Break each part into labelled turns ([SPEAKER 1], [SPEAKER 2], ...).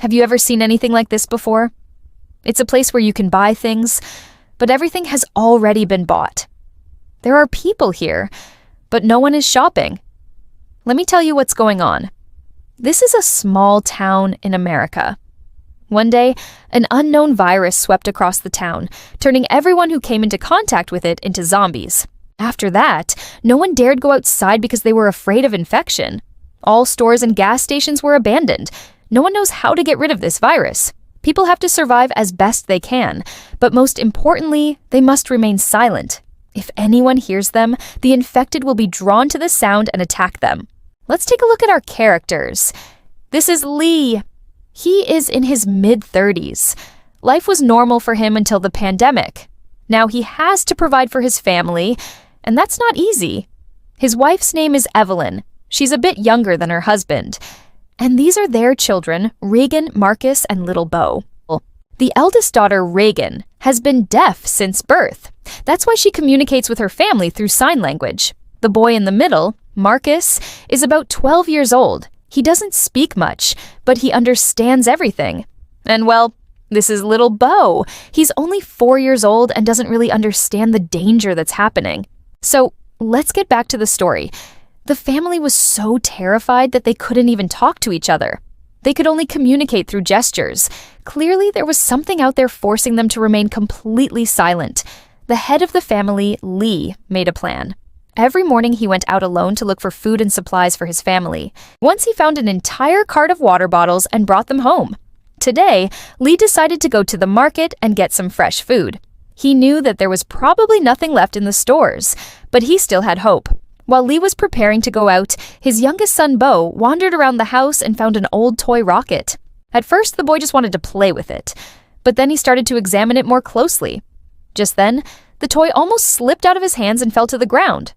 [SPEAKER 1] Have you ever seen anything like this before? It's a place where you can buy things, but everything has already been bought. There are people here, but no one is shopping. Let me tell you what's going on. This is a small town in America. One day, an unknown virus swept across the town, turning everyone who came into contact with it into zombies. After that, no one dared go outside because they were afraid of infection. All stores and gas stations were abandoned. No one knows how to get rid of this virus. People have to survive as best they can, but most importantly, they must remain silent. If anyone hears them, the infected will be drawn to the sound and attack them. Let's take a look at our characters. This is Lee. He is in his mid-30s. Life was normal for him until the pandemic. Now he has to provide for his family, and that's not easy. His wife's name is Evelyn. She's a bit younger than her husband. And these are their children, Reagan, Marcus, and little Beau. The eldest daughter, Reagan, has been deaf since birth. That's why she communicates with her family through sign language. The boy in the middle, Marcus, is about 12 years old. He doesn't speak much, but he understands everything. And well, this is little Beau. He's only 4 years old and doesn't really understand the danger that's happening. So let's get back to the story. The family was so terrified that they couldn't even talk to each other. They could only communicate through gestures. Clearly, there was something out there forcing them to remain completely silent. The head of the family, Lee, made a plan. Every morning he went out alone to look for food and supplies for his family. Once he found an entire cart of water bottles and brought them home. Today, Lee decided to go to the market and get some fresh food. He knew that there was probably nothing left in the stores, but he still had hope. While Lee was preparing to go out, his youngest son, Beau, wandered around the house and found an old toy rocket. At first, the boy just wanted to play with it, but then he started to examine it more closely. Just then, the toy almost slipped out of his hands and fell to the ground.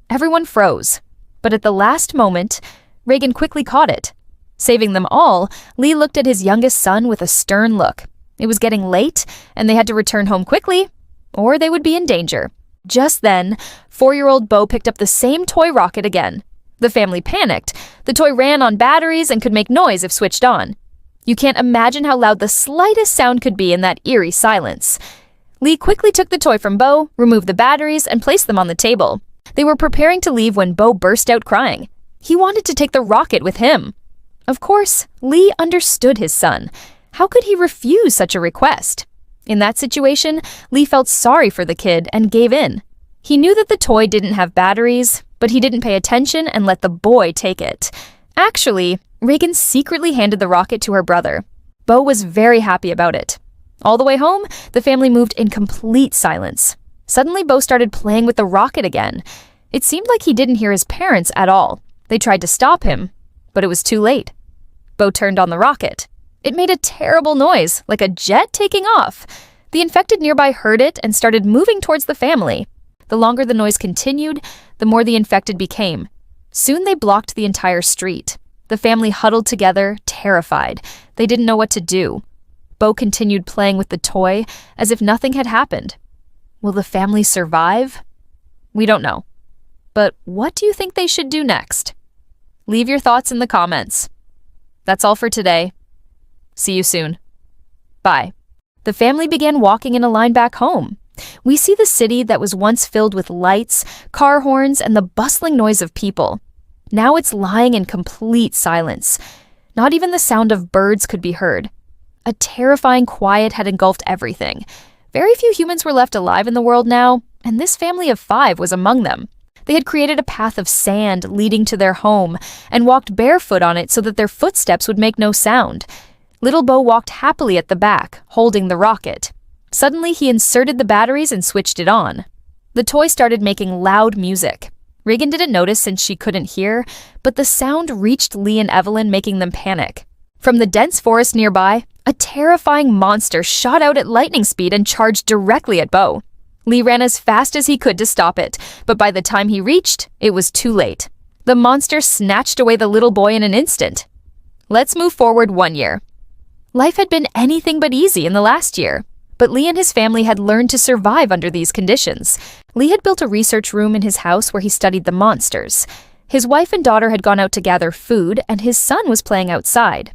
[SPEAKER 1] Everyone froze, but at the last moment, Reagan quickly caught it. Saving them all, Lee looked at his youngest son with a stern look. It was getting late, and they had to return home quickly, or they would be in danger. Just then, 4-year-old Beau picked up the same toy rocket again. The family panicked. The toy ran on batteries and could make noise if switched on. You can't imagine how loud the slightest sound could be in that eerie silence. Lee quickly took the toy from Beau, removed the batteries, and placed them on the table. They were preparing to leave when Beau burst out crying. He wanted to take the rocket with him. Of course, Lee understood his son. How could he refuse such a request? In that situation, Lee felt sorry for the kid and gave in. He knew that the toy didn't have batteries, but he didn't pay attention and let the boy take it. Actually, Reagan secretly handed the rocket to her brother. Beau was very happy about it. All the way home, the family moved in complete silence. Suddenly, Beau started playing with the rocket again. It seemed like he didn't hear his parents at all. They tried to stop him, but it was too late. Beau turned on the rocket. It made a terrible noise, like a jet taking off. The infected nearby heard it and started moving towards the family. The longer the noise continued, the more the infected became. Soon they blocked the entire street. The family huddled together, terrified. They didn't know what to do. Beau continued playing with the toy as if nothing had happened. Will the family survive? We don't know. But what do you think they should do next? Leave your thoughts in the comments. That's all for today. See you soon. Bye. The family began walking in a line back home. We see the city that was once filled with lights, car horns, and the bustling noise of people. Now it's lying in complete silence. Not even the sound of birds could be heard. A terrifying quiet had engulfed everything. Very few humans were left alive in the world now, and this family of 5 was among them. They had created a path of sand leading to their home and walked barefoot on it so that their footsteps would make no sound. Little Beau walked happily at the back, holding the rocket. Suddenly, he inserted the batteries and switched it on. The toy started making loud music. Reagan didn't notice since she couldn't hear, but the sound reached Lee and Evelyn, making them panic. From the dense forest nearby, a terrifying monster shot out at lightning speed and charged directly at Beau. Lee ran as fast as he could to stop it, but by the time he reached, it was too late. The monster snatched away the little boy in an instant. Let's move forward 1 year. Life had been anything but easy in the last year, but Lee and his family had learned to survive under these conditions. Lee had built a research room in his house where he studied the monsters. His wife and daughter had gone out to gather food, and his son was playing outside.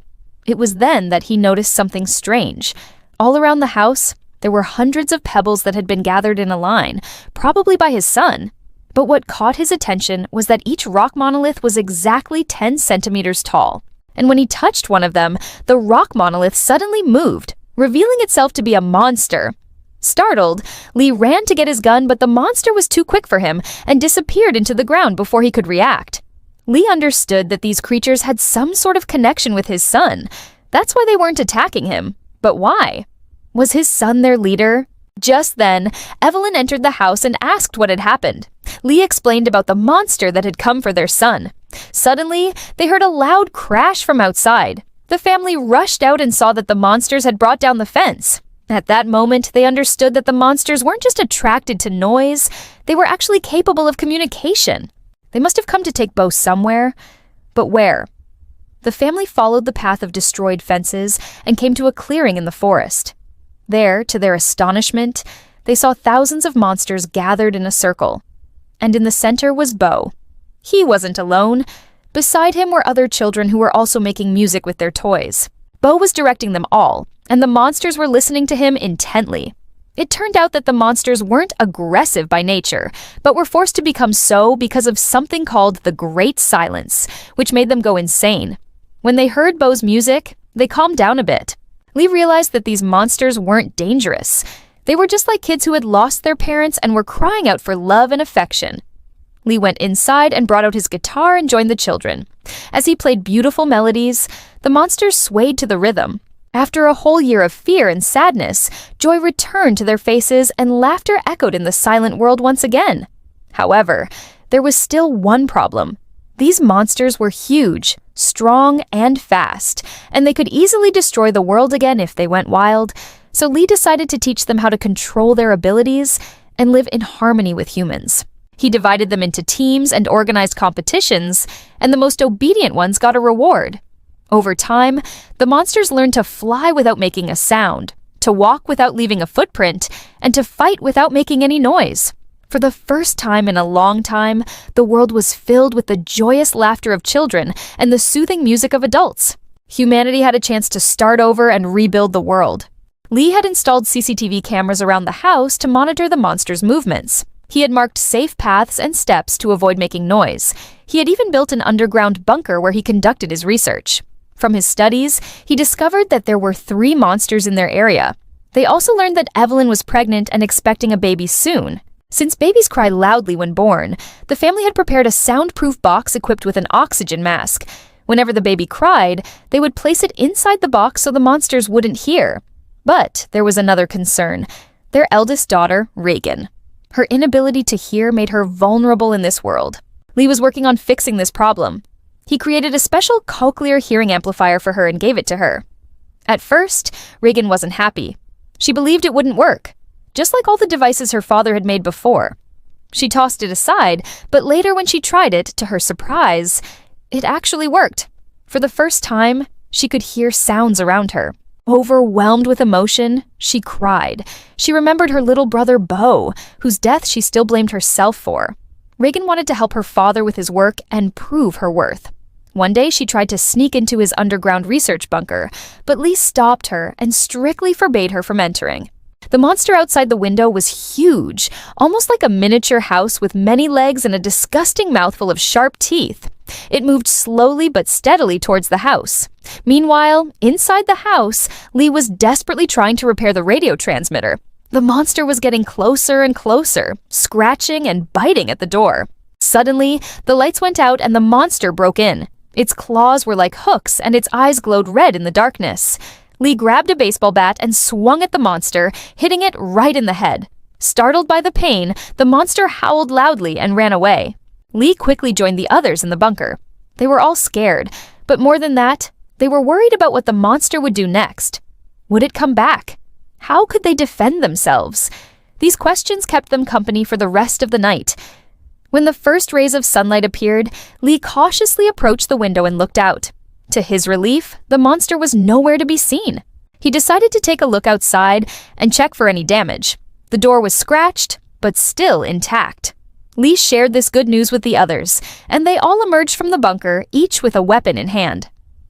[SPEAKER 1] It was then that he noticed something strange. All around the house, there were hundreds of pebbles that had been gathered in a line, probably by his son. But what caught his attention was that each rock monolith was exactly 10 centimeters tall. And when he touched one of them, the rock monolith suddenly moved, revealing itself to be a monster. Startled, Lee ran to get his gun, but the monster was too quick for him and disappeared into the ground before he could react. Lee understood that these creatures had some sort of connection with his son. That's why they weren't attacking him. But why? Was his son their leader? Just then, Evelyn entered the house and asked what had happened. Lee explained about the monster that had come for their son. Suddenly, they heard a loud crash from outside. The family rushed out and saw that the monsters had brought down the fence. At that moment, they understood that the monsters weren't just attracted to noise, they were actually capable of communication. They must have come to take Bo somewhere, but where? The family followed the path of destroyed fences and came to a clearing in the forest. There, to their astonishment, they saw thousands of monsters gathered in a circle. And in the center was Bo. He wasn't alone. Beside him were other children who were also making music with their toys. Bo was directing them all, and the monsters were listening to him intently. It turned out that the monsters weren't aggressive by nature, but were forced to become so because of something called the Great Silence, which made them go insane. When they heard Bo's music, they calmed down a bit. Lee realized that these monsters weren't dangerous. They were just like kids who had lost their parents and were crying out for love and affection. Lee went inside and brought out his guitar and joined the children. As he played beautiful melodies, the monsters swayed to the rhythm. After a whole year of fear and sadness, joy returned to their faces and laughter echoed in the silent world once again. However, there was still one problem. These monsters were huge, strong, and fast, and they could easily destroy the world again if they went wild, so Lee decided to teach them how to control their abilities and live in harmony with humans. He divided them into teams and organized competitions, and the most obedient ones got a reward. Over time, the monsters learned to fly without making a sound, to walk without leaving a footprint, and to fight without making any noise. For the first time in a long time, the world was filled with the joyous laughter of children and the soothing music of adults. Humanity had a chance to start over and rebuild the world. Lee had installed CCTV cameras around the house to monitor the monsters' movements. He had marked safe paths and steps to avoid making noise. He had even built an underground bunker where he conducted his research. From his studies, he discovered that there were 3 monsters in their area. They also learned that Evelyn was pregnant and expecting a baby soon. Since babies cry loudly when born, the family had prepared a soundproof box equipped with an oxygen mask. Whenever the baby cried, they would place it inside the box so the monsters wouldn't hear. But there was another concern: their eldest daughter, Reagan. Her inability to hear made her vulnerable in this world. Lee was working on fixing this problem. He created a special cochlear hearing amplifier for her and gave it to her. At first, Reagan wasn't happy. She believed it wouldn't work, just like all the devices her father had made before. She tossed it aside, but later when she tried it, to her surprise, it actually worked. For the first time, she could hear sounds around her. Overwhelmed with emotion, she cried. She remembered her little brother Bo, whose death she still blamed herself for. Reagan wanted to help her father with his work and prove her worth. One day, she tried to sneak into his underground research bunker, but Lee stopped her and strictly forbade her from entering. The monster outside the window was huge, almost like a miniature house with many legs and a disgusting mouthful of sharp teeth. It moved slowly but steadily towards the house. Meanwhile, inside the house, Lee was desperately trying to repair the radio transmitter. The monster was getting closer and closer, scratching and biting at the door. Suddenly, the lights went out and the monster broke in. Its claws were like hooks and its eyes glowed red in the darkness. Lee grabbed a baseball bat and swung at the monster, hitting it right in the head. Startled by the pain, the monster howled loudly and ran away. Lee quickly joined the others in the bunker. They were all scared, but more than that, they were worried about what the monster would do next. Would it come back? How could they defend themselves? These questions kept them company for the rest of the night. When the first rays of sunlight appeared, Lee cautiously approached the window and looked out. To his relief, the monster was nowhere to be seen. He decided to take a look outside and check for any damage. The door was scratched, but still intact. Lee shared this good news with the others, and they all emerged from the bunker, each with a weapon in hand.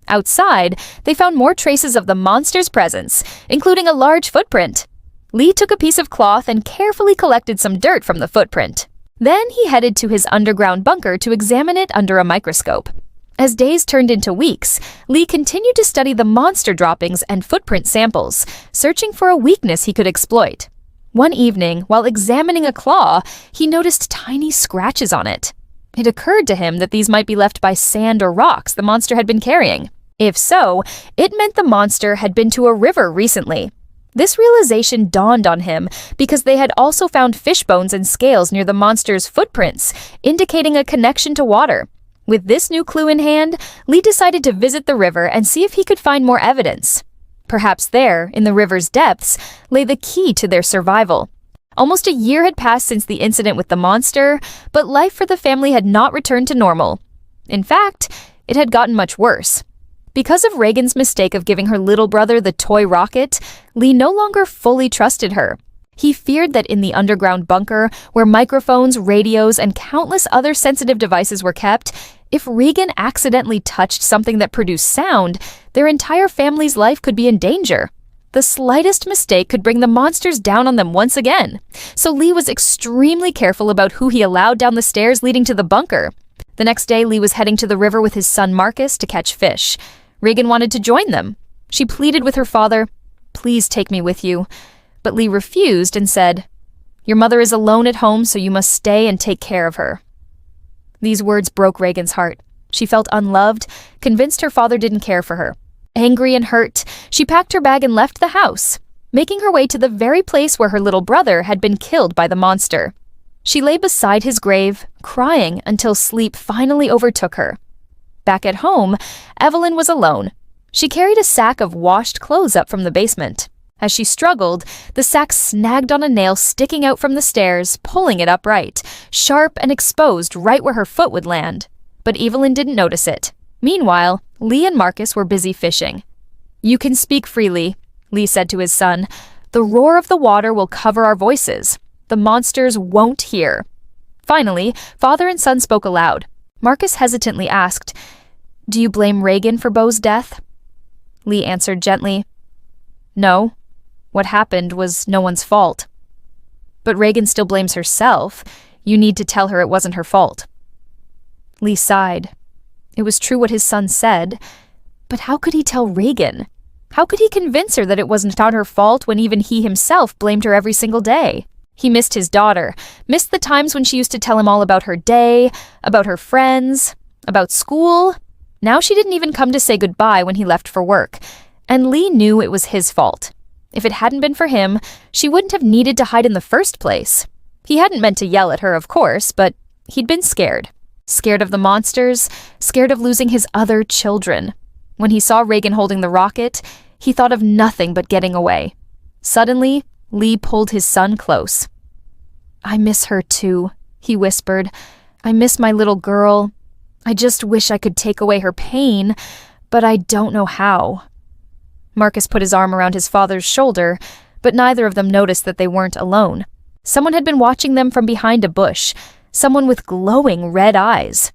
[SPEAKER 1] Outside, they found more traces of the monster's presence, including a large footprint. Lee took a piece of cloth and carefully collected some dirt from the footprint. Then he headed to his underground bunker to examine it under a microscope. As days turned into weeks, Lee continued to study the monster droppings and footprint samples, searching for a weakness he could exploit. One evening, while examining a claw, he noticed tiny scratches on it. It occurred to him that these might be left by sand or rocks the monster had been carrying. If so, it meant the monster had been to a river recently. This realization dawned on him because they had also found fish bones and scales near the monster's footprints, indicating a connection to water. With this new clue in hand, Lee decided to visit the river and see if he could find more evidence. Perhaps there, in the river's depths, lay the key to their survival. Almost a year had passed since the incident with the monster, but life for the family had not returned to normal. In fact, it had gotten much worse. Because of Reagan's mistake of giving her little brother the toy rocket, Lee no longer fully trusted her. He feared that in the underground bunker, where microphones, radios, and countless other sensitive devices were kept, if Regan accidentally touched something that produced sound, their entire family's life could be in danger. The slightest mistake could bring the monsters down on them once again. So Lee was extremely careful about who he allowed down the stairs leading to the bunker. The next day, Lee was heading to the river with his son Marcus to catch fish. Regan wanted to join them. She pleaded with her father, "Please take me with you." But Lee refused and said, "Your mother is alone at home, so you must stay and take care of her." These words broke Regan's heart. She felt unloved, convinced her father didn't care for her. Angry and hurt, she packed her bag and left the house, making her way to the very place where her little brother had been killed by the monster. She lay beside his grave, crying until sleep finally overtook her. Back at home, Evelyn was alone. She carried a sack of washed clothes up from the basement. As she struggled, the sack snagged on a nail sticking out from the stairs, pulling it upright, sharp and exposed right where her foot would land. But Evelyn didn't notice it. Meanwhile, Lee and Marcus were busy fishing. "You can speak freely," Lee said to his son. "The roar of the water will cover our voices. The monsters won't hear." Finally, father and son spoke aloud. Marcus hesitantly asked, "Do you blame Regan for Beau's death?" Lee answered gently, "No. What happened was no one's fault." "But Regan still blames herself. You need to tell her it wasn't her fault." Lee sighed. It was true what his son said, but how could he tell Regan? How could he convince her that it wasn't her fault when even he himself blamed her every single day? He missed his daughter, missed the times when she used to tell him all about her day, about her friends, about school. Now she didn't even come to say goodbye when he left for work, and Lee knew it was his fault. If it hadn't been for him, she wouldn't have needed to hide in the first place. He hadn't meant to yell at her, of course, but he'd been scared. Scared of the monsters, scared of losing his other children. When he saw Regan holding the rocket, he thought of nothing but getting away. Suddenly, Lee pulled his son close. "I miss her too," he whispered. "I miss my little girl. I just wish I could take away her pain, but I don't know how." Marcus put his arm around his father's shoulder, but neither of them noticed that they weren't alone. Someone had been watching them from behind a bush, someone with glowing red eyes.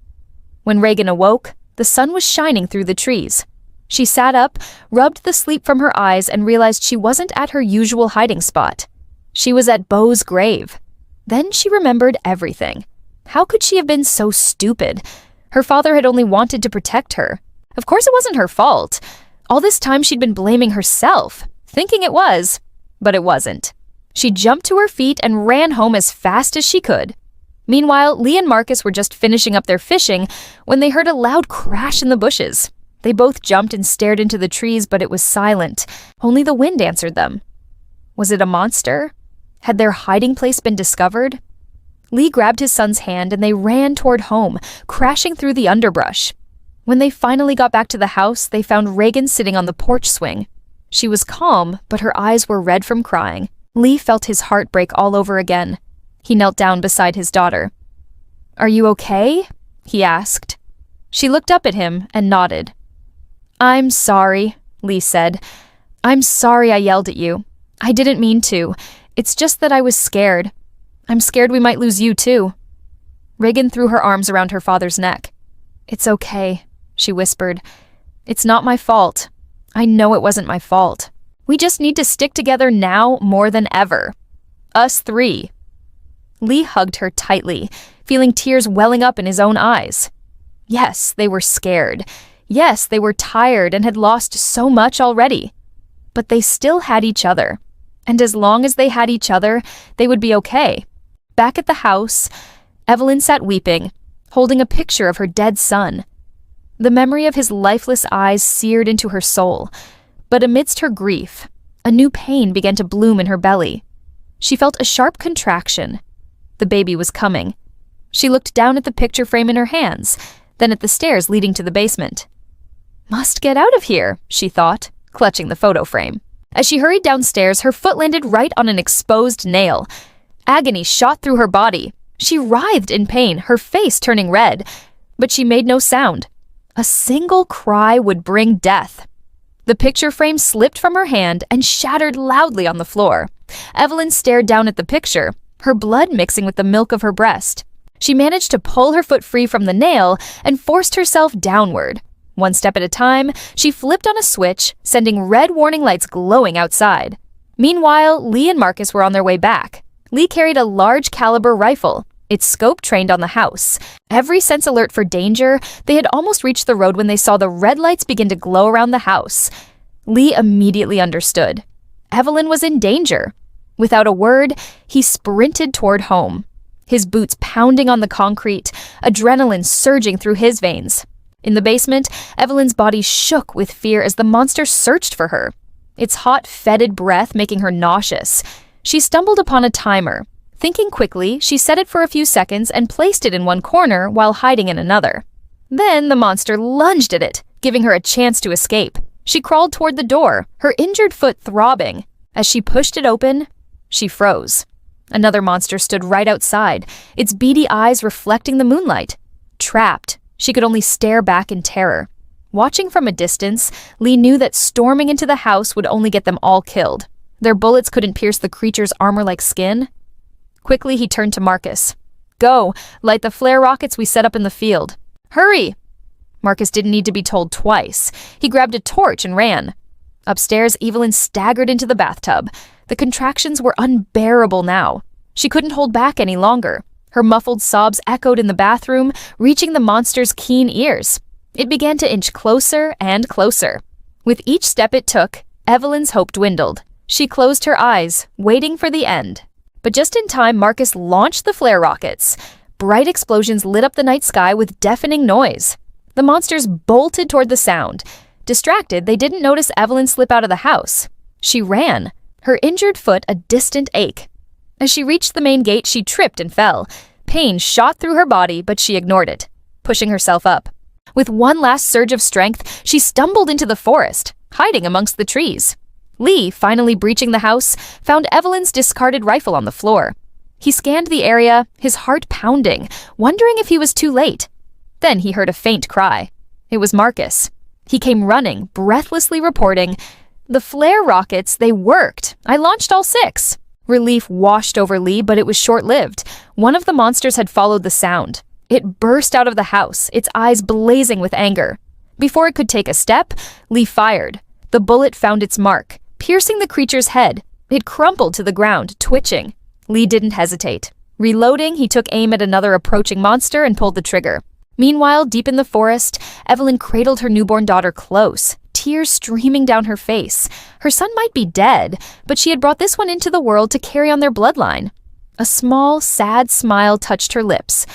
[SPEAKER 1] When Regan awoke, the sun was shining through the trees. She sat up, rubbed the sleep from her eyes, and realized she wasn't at her usual hiding spot. She was at Beau's grave. Then she remembered everything. How could she have been so stupid? Her father had only wanted to protect her. Of course it wasn't her fault. All this time she'd been blaming herself, thinking it was, but it wasn't. She jumped to her feet and ran home as fast as she could. Meanwhile, Lee and Marcus were just finishing up their fishing when they heard a loud crash in the bushes. They both jumped and stared into the trees, but it was silent. Only the wind answered them. Was it a monster? Had their hiding place been discovered? Lee grabbed his son's hand and they ran toward home, crashing through the underbrush. When they finally got back to the house, they found Regan sitting on the porch swing. She was calm, but her eyes were red from crying. Lee felt his heart break all over again. He knelt down beside his daughter. "Are you okay?" he asked. She looked up at him and nodded. "I'm sorry," Lee said. "I'm sorry I yelled at you. I didn't mean to. It's just that I was scared. I'm scared we might lose you too." Regan threw her arms around her father's neck. "It's okay," she whispered. It's not my fault. I know it wasn't my fault. We just need to stick together now more than ever. Us three." Lee hugged her tightly, feeling tears welling up in his own eyes. Yes, they were scared. Yes, they were tired and had lost so much already. But they still had each other. And as long as they had each other, they would be okay. Back at the house, Evelyn sat weeping, holding a picture of her dead son. The memory of his lifeless eyes seared into her soul. But amidst her grief, a new pain began to bloom in her belly. She felt a sharp contraction. The baby was coming. She looked down at the picture frame in her hands, then at the stairs leading to the basement. "Must get out of here," she thought, clutching the photo frame. As she hurried downstairs, her foot landed right on an exposed nail. Agony shot through her body. She writhed in pain, her face turning red. But she made no sound. A single cry would bring death. The picture frame slipped from her hand and shattered loudly on the floor. Evelyn stared down at the picture, her blood mixing with the milk of her breast. She managed to pull her foot free from the nail and forced herself downward. One step at a time, she flipped on a switch, sending red warning lights glowing outside. Meanwhile, Lee and Marcus were on their way back. Lee carried a large caliber rifle, its scope trained on the house. Every sense alert for danger, they had almost reached the road when they saw the red lights begin to glow around the house. Lee immediately understood. Evelyn was in danger. Without a word, he sprinted toward home. His boots pounding on the concrete, adrenaline surging through his veins. In the basement, Evelyn's body shook with fear as the monster searched for her, its hot, fetid breath making her nauseous. She stumbled upon a timer. Thinking quickly, she set it for a few seconds and placed it in one corner while hiding in another. Then the monster lunged at it, giving her a chance to escape. She crawled toward the door, her injured foot throbbing. As she pushed it open, she froze. Another monster stood right outside, its beady eyes reflecting the moonlight. Trapped, she could only stare back in terror. Watching from a distance, Lee knew that storming into the house would only get them all killed. Their bullets couldn't pierce the creature's armor like skin. Quickly, he turned to Marcus. "Go, light the flare rockets we set up in the field. Hurry!" Marcus didn't need to be told twice. He grabbed a torch and ran. Upstairs, Evelyn staggered into the bathtub. The contractions were unbearable now. She couldn't hold back any longer. Her muffled sobs echoed in the bathroom, reaching the monster's keen ears. It began to inch closer and closer. With each step it took, Evelyn's hope dwindled. She closed her eyes, waiting for the end. But just in time, Marcus launched the flare rockets. Bright explosions lit up the night sky with deafening noise. The monsters bolted toward the sound. Distracted, they didn't notice Evelyn slip out of the house. She ran, her injured foot a distant ache. As she reached the main gate, she tripped and fell. Pain shot through her body, but she ignored it, pushing herself up. With one last surge of strength, she stumbled into the forest, hiding amongst the trees. Lee, finally breaching the house, found Evelyn's discarded rifle on the floor. He scanned the area, his heart pounding, wondering if he was too late. Then he heard a faint cry. It was Marcus. He came running, breathlessly reporting, "The flare rockets, they worked. I launched all 6. Relief washed over Lee, but it was short-lived. One of the monsters had followed the sound. It burst out of the house, its eyes blazing with anger. Before it could take a step, Lee fired. The bullet found its mark, piercing the creature's head. It crumpled to the ground, twitching. Lee didn't hesitate. Reloading, he took aim at another approaching monster and pulled the trigger. Meanwhile, deep in the forest, Evelyn cradled her newborn daughter close, tears streaming down her face. Her son might be dead, but she had brought this one into the world to carry on their bloodline. A small, sad smile touched her lips.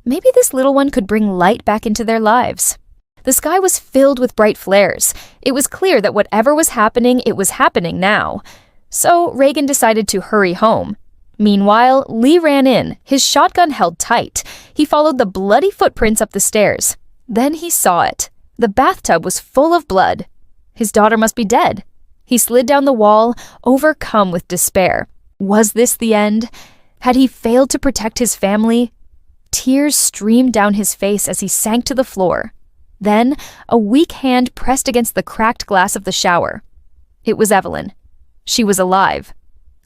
[SPEAKER 1] Maybe this little one could bring light back into their lives. The sky was filled with bright flares. It was clear that whatever was happening, it was happening now. So Reagan decided to hurry home. Meanwhile, Lee ran in, his shotgun held tight. He followed the bloody footprints up the stairs. Then he saw it. The bathtub was full of blood. His daughter must be dead. He slid down the wall, overcome with despair. Was this the end? Had he failed to protect his family? Tears streamed down his face as he sank to the floor. Then, a weak hand pressed against the cracked glass of the shower. It was Evelyn. She was alive.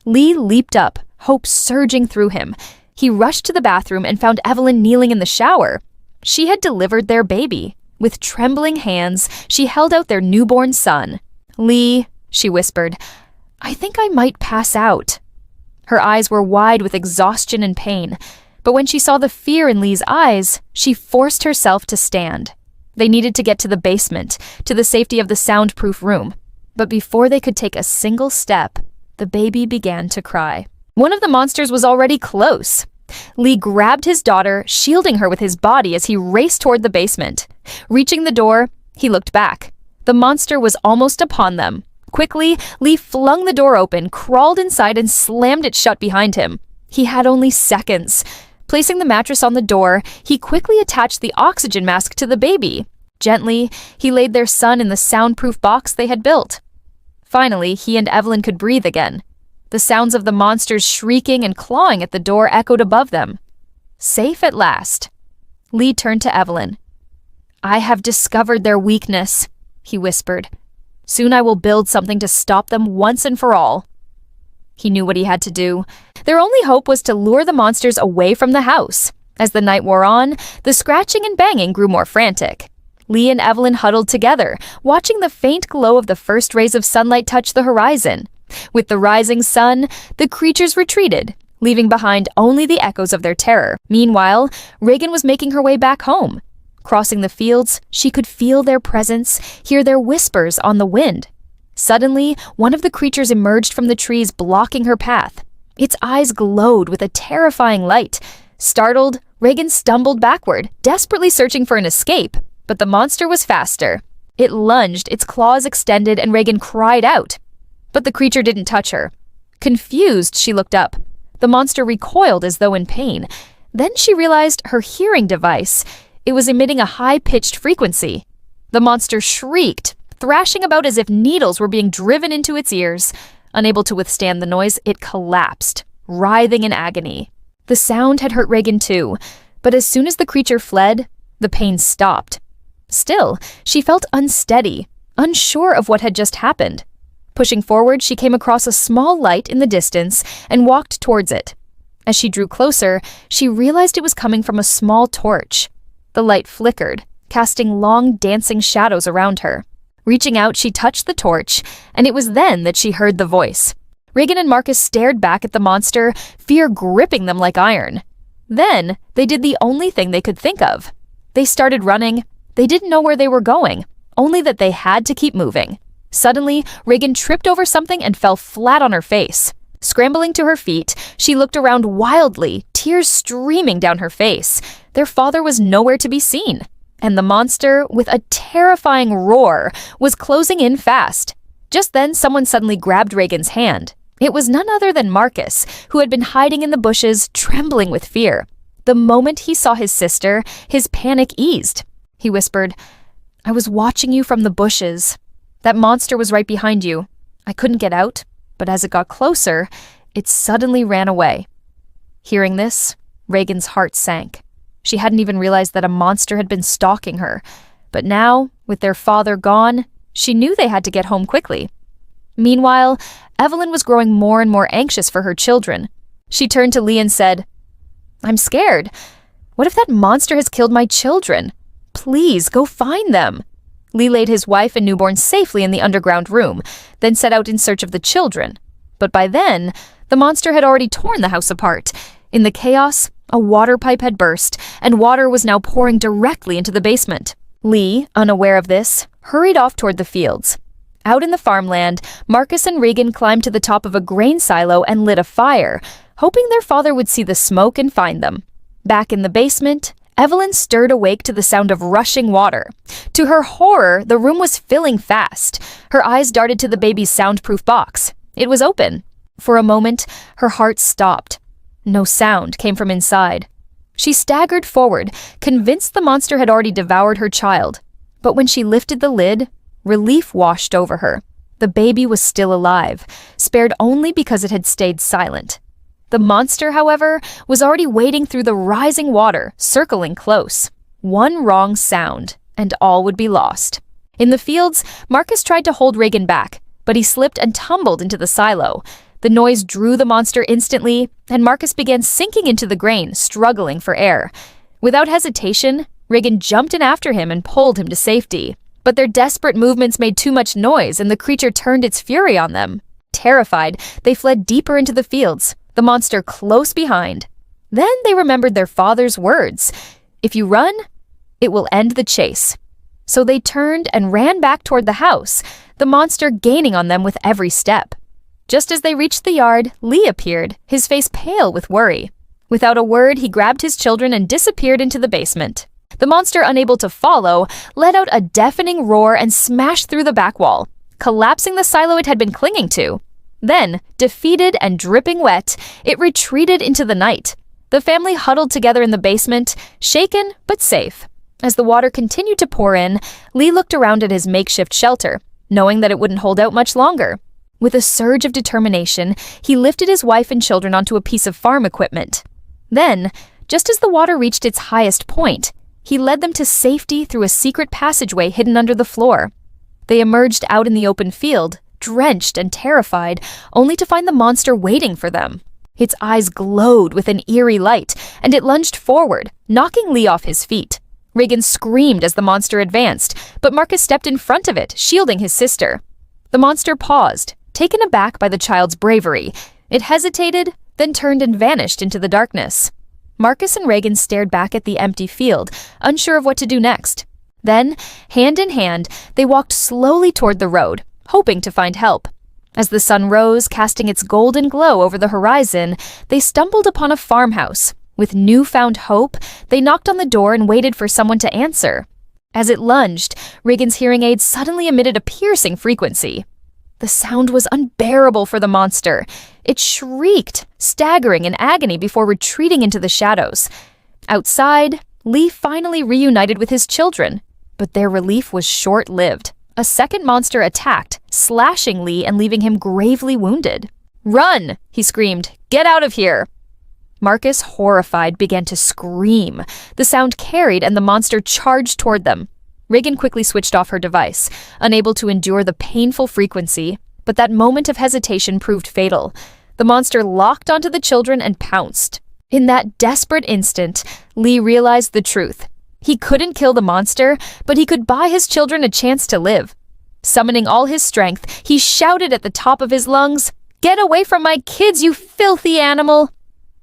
[SPEAKER 1] Lee leaped up, hope surging through him. He rushed to the bathroom and found Evelyn kneeling in the shower. She had delivered their baby. With trembling hands, she held out their newborn son. "Lee," she whispered, "I think I might pass out." Her eyes were wide with exhaustion and pain, but when she saw the fear in Lee's eyes, she forced herself to stand. They needed to get to the basement, to the safety of the soundproof room. But before they could take a single step, the baby began to cry. One of the monsters was already close. Lee grabbed his daughter, shielding her with his body as he raced toward the basement. Reaching the door, he looked back. The monster was almost upon them. Quickly, Lee flung the door open, crawled inside, and slammed it shut behind him. He had only seconds. Placing the mattress on the door, he quickly attached the oxygen mask to the baby. Gently, he laid their son in the soundproof box they had built. Finally, he and Evelyn could breathe again. The sounds of the monsters shrieking and clawing at the door echoed above them. Safe at last. Lee turned to Evelyn. "I have discovered their weakness," he whispered. "Soon I will build something to stop them once and for all." He knew what he had to do. Their only hope was to lure the monsters away from the house. As the night wore on, the scratching and banging grew more frantic. Lee and Evelyn huddled together, watching the faint glow of the first rays of sunlight touch the horizon. With the rising sun, the creatures retreated, leaving behind only the echoes of their terror. Meanwhile, Reagan was making her way back home. Crossing the fields, she could feel their presence, hear their whispers on the wind. Suddenly, one of the creatures emerged from the trees, blocking her path. Its eyes glowed with a terrifying light. Startled, Reagan stumbled backward, desperately searching for an escape. But the monster was faster. It lunged, its claws extended, and Reagan cried out. But the creature didn't touch her. Confused, she looked up. The monster recoiled as though in pain. Then she realized her hearing device. It was emitting a high-pitched frequency. The monster shrieked, thrashing about as if needles were being driven into its ears. Unable to withstand the noise, it collapsed, writhing in agony. The sound had hurt Reagan too, but as soon as the creature fled, the pain stopped. Still, she felt unsteady, unsure of what had just happened. Pushing forward, she came across a small light in the distance and walked towards it. As she drew closer, she realized it was coming from a small torch. The light flickered, casting long dancing shadows around her. Reaching out, she touched the torch, and it was then that she heard the voice. Reagan and Marcus stared back at the monster, fear gripping them like iron. Then, they did the only thing they could think of. They started running. They didn't know where they were going, only that they had to keep moving. Suddenly, Reagan tripped over something and fell flat on her face. Scrambling to her feet, she looked around wildly, tears streaming down her face. Their father was nowhere to be seen, and the monster, with a terrifying roar, was closing in fast. Just then, someone suddenly grabbed Reagan's hand. It was none other than Marcus, who had been hiding in the bushes, trembling with fear. The moment he saw his sister, his panic eased. He whispered, "I was watching you from the bushes. That monster was right behind you. I couldn't get out, but as it got closer, it suddenly ran away." Hearing this, Reagan's heart sank. She hadn't even realized that a monster had been stalking her. But now, with their father gone, she knew they had to get home quickly. Meanwhile, Evelyn was growing more and more anxious for her children. She turned to Lee and said, "I'm scared. What if that monster has killed my children? Please, go find them." Lee laid his wife and newborn safely in the underground room, then set out in search of the children. But by then, the monster had already torn the house apart. In the chaos, a water pipe had burst, and water was now pouring directly into the basement. Lee, unaware of this, hurried off toward the fields. Out in the farmland, Marcus and Reagan climbed to the top of a grain silo and lit a fire, hoping their father would see the smoke and find them. Back in the basement, Evelyn stirred awake to the sound of rushing water. To her horror, the room was filling fast. Her eyes darted to the baby's soundproof box. It was open. For a moment, her heart stopped. No sound came from inside. She staggered forward, convinced the monster had already devoured her child. But when she lifted the lid, relief washed over her. The baby was still alive, spared only because it had stayed silent. The monster, however, was already wading through the rising water, circling close. One wrong sound, and all would be lost. In the fields, Marcus tried to hold Reagan back, but he slipped and tumbled into the silo. The noise drew the monster instantly, and Marcus began sinking into the grain, struggling for air. Without hesitation, Reagan jumped in after him and pulled him to safety. But their desperate movements made too much noise, and the creature turned its fury on them. Terrified, they fled deeper into the fields, the monster close behind. Then they remembered their father's words. If you run, it will end the chase. So they turned and ran back toward the house, the monster gaining on them with every step. Just as they reached the yard, Lee appeared, his face pale with worry. Without a word, he grabbed his children and disappeared into the basement. The monster, unable to follow, let out a deafening roar and smashed through the back wall, collapsing the silo it had been clinging to. Then, defeated and dripping wet, it retreated into the night. The family huddled together in the basement, shaken but safe. As the water continued to pour in, Lee looked around at his makeshift shelter, knowing that it wouldn't hold out much longer. With a surge of determination, he lifted his wife and children onto a piece of farm equipment. Then, just as the water reached its highest point, he led them to safety through a secret passageway hidden under the floor. They emerged out in the open field, drenched and terrified, only to find the monster waiting for them. Its eyes glowed with an eerie light, and it lunged forward, knocking Lee off his feet. Reagan screamed as the monster advanced, but Marcus stepped in front of it, shielding his sister. The monster paused, taken aback by the child's bravery. It hesitated, then turned and vanished into the darkness. Marcus and Reagan stared back at the empty field, unsure of what to do next. Then, hand in hand, they walked slowly toward the road, hoping to find help. As the sun rose, casting its golden glow over the horizon, they stumbled upon a farmhouse. With newfound hope, they knocked on the door and waited for someone to answer. As it lunged, Reagan's hearing aid suddenly emitted a piercing frequency. The sound was unbearable for the monster. It shrieked, staggering in agony before retreating into the shadows. Outside, Lee finally reunited with his children, but their relief was short-lived. A second monster attacked, slashing Lee and leaving him gravely wounded. "Run!" he screamed. "Get out of here!" Marcus, horrified, began to scream. The sound carried and the monster charged toward them. Reagan quickly switched off her device, unable to endure the painful frequency, but that moment of hesitation proved fatal. The monster locked onto the children and pounced. In that desperate instant, Lee realized the truth. He couldn't kill the monster, but he could buy his children a chance to live. Summoning all his strength, he shouted at the top of his lungs, "Get away from my kids, you filthy animal!"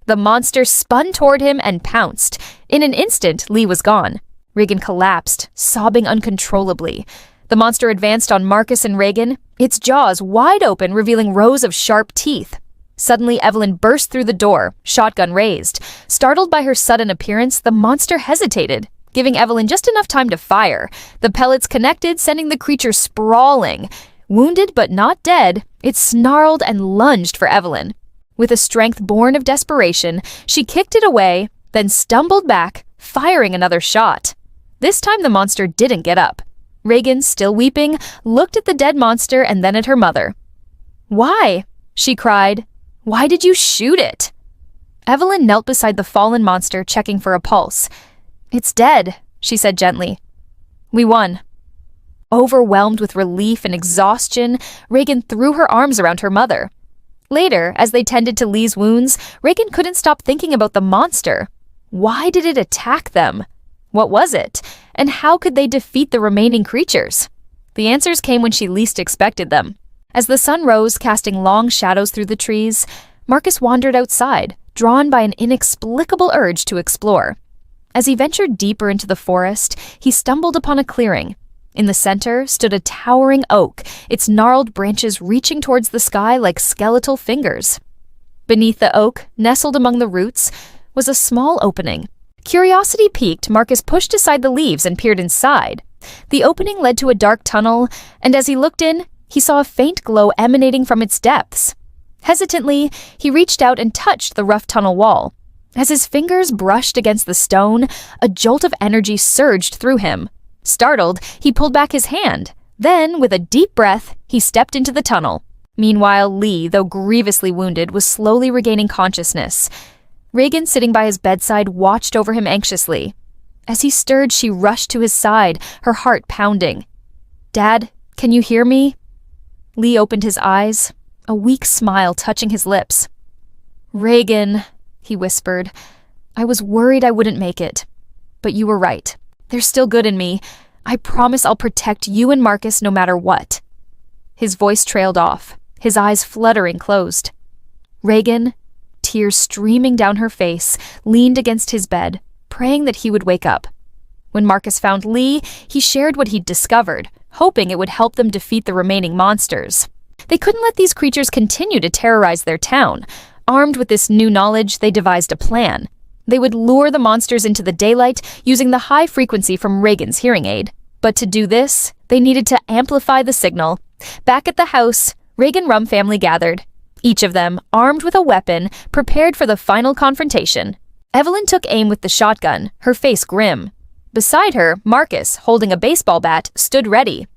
[SPEAKER 1] The monster spun toward him and pounced. In an instant, Lee was gone. Reagan collapsed, sobbing uncontrollably. The monster advanced on Marcus and Reagan, its jaws wide open, revealing rows of sharp teeth. Suddenly, Evelyn burst through the door, shotgun raised. Startled by her sudden appearance, the monster hesitated, giving Evelyn just enough time to fire. The pellets connected, sending the creature sprawling. Wounded but not dead, it snarled and lunged for Evelyn. With a strength born of desperation, she kicked it away, then stumbled back, firing another shot. This time the monster didn't get up. Reagan, still weeping, looked at the dead monster and then at her mother. "Why?" she cried. "Why did you shoot it?" Evelyn knelt beside the fallen monster, checking for a pulse. "It's dead," she said gently. "We won." Overwhelmed with relief and exhaustion, Reagan threw her arms around her mother. Later, as they tended to Lee's wounds, Reagan couldn't stop thinking about the monster. Why did it attack them? What was it? And how could they defeat the remaining creatures? The answers came when she least expected them. As the sun rose, casting long shadows through the trees, Marcus wandered outside, drawn by an inexplicable urge to explore. As he ventured deeper into the forest, he stumbled upon a clearing. In the center stood a towering oak, its gnarled branches reaching towards the sky like skeletal fingers. Beneath the oak, nestled among the roots, was a small opening. Curiosity piqued, Marcus pushed aside the leaves and peered inside. The opening led to a dark tunnel, and as he looked in, he saw a faint glow emanating from its depths. Hesitantly, he reached out and touched the rough tunnel wall. As his fingers brushed against the stone, a jolt of energy surged through him. Startled, he pulled back his hand. Then, with a deep breath, he stepped into the tunnel. Meanwhile, Lee, though grievously wounded, was slowly regaining consciousness. Reagan, sitting by his bedside, watched over him anxiously. As he stirred, she rushed to his side, her heart pounding. "Dad, can you hear me?" Lee opened his eyes, a weak smile touching his lips. "Reagan," he whispered, "I was worried I wouldn't make it. But you were right. There's still good in me. I promise I'll protect you and Marcus no matter what." His voice trailed off, his eyes fluttering closed. Reagan, tears streaming down her face, leaned against his bed, praying that he would wake up. When Marcus found Lee, he shared what he'd discovered, hoping it would help them defeat the remaining monsters. They couldn't let these creatures continue to terrorize their town. Armed with this new knowledge, they devised a plan. They would lure the monsters into the daylight using the high frequency from Reagan's hearing aid. But to do this, they needed to amplify the signal. Back at the house, Reagan Rum family gathered, each of them armed with a weapon, prepared for the final confrontation. Evelyn took aim with the shotgun, her face grim. Beside her, Marcus, holding a baseball bat, stood ready.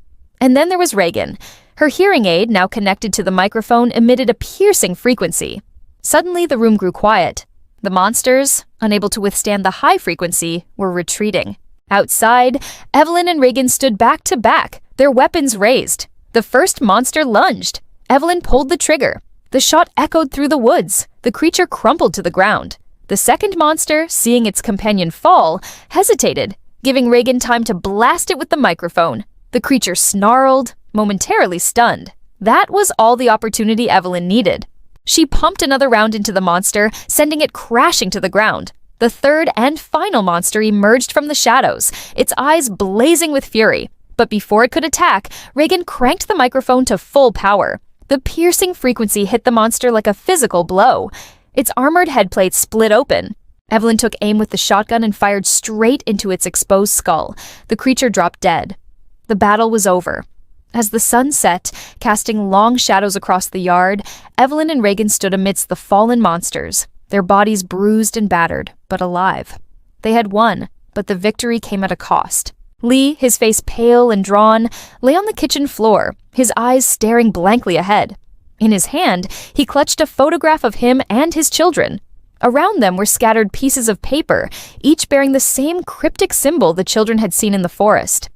[SPEAKER 1] And then there was Reagan. Her hearing aid, now connected to the microphone, emitted a piercing frequency. Suddenly, the room grew quiet. The monsters, unable to withstand the high frequency, were retreating. Outside, Evelyn and Reagan stood back to back, their weapons raised. The first monster lunged. Evelyn pulled the trigger. The shot echoed through the woods. The creature crumpled to the ground. The second monster, seeing its companion fall, hesitated, giving Reagan time to blast it with the microphone. The creature snarled, momentarily stunned. That was all the opportunity Evelyn needed. She pumped another round into the monster, sending it crashing to the ground. The third and final monster emerged from the shadows, its eyes blazing with fury. But before it could attack, Reagan cranked the microphone to full power. The piercing frequency hit the monster like a physical blow. Its armored headplate split open. Evelyn took aim with the shotgun and fired straight into its exposed skull. The creature dropped dead. The battle was over. As the sun set, casting long shadows across the yard, Evelyn and Reagan stood amidst the fallen monsters, their bodies bruised and battered, but alive. They had won, but the victory came at a cost. Lee, his face pale and drawn, lay on the kitchen floor, his eyes staring blankly ahead. In his hand, he clutched a photograph of him and his children. Around them were scattered pieces of paper, each bearing the same cryptic symbol the children had seen in the forest.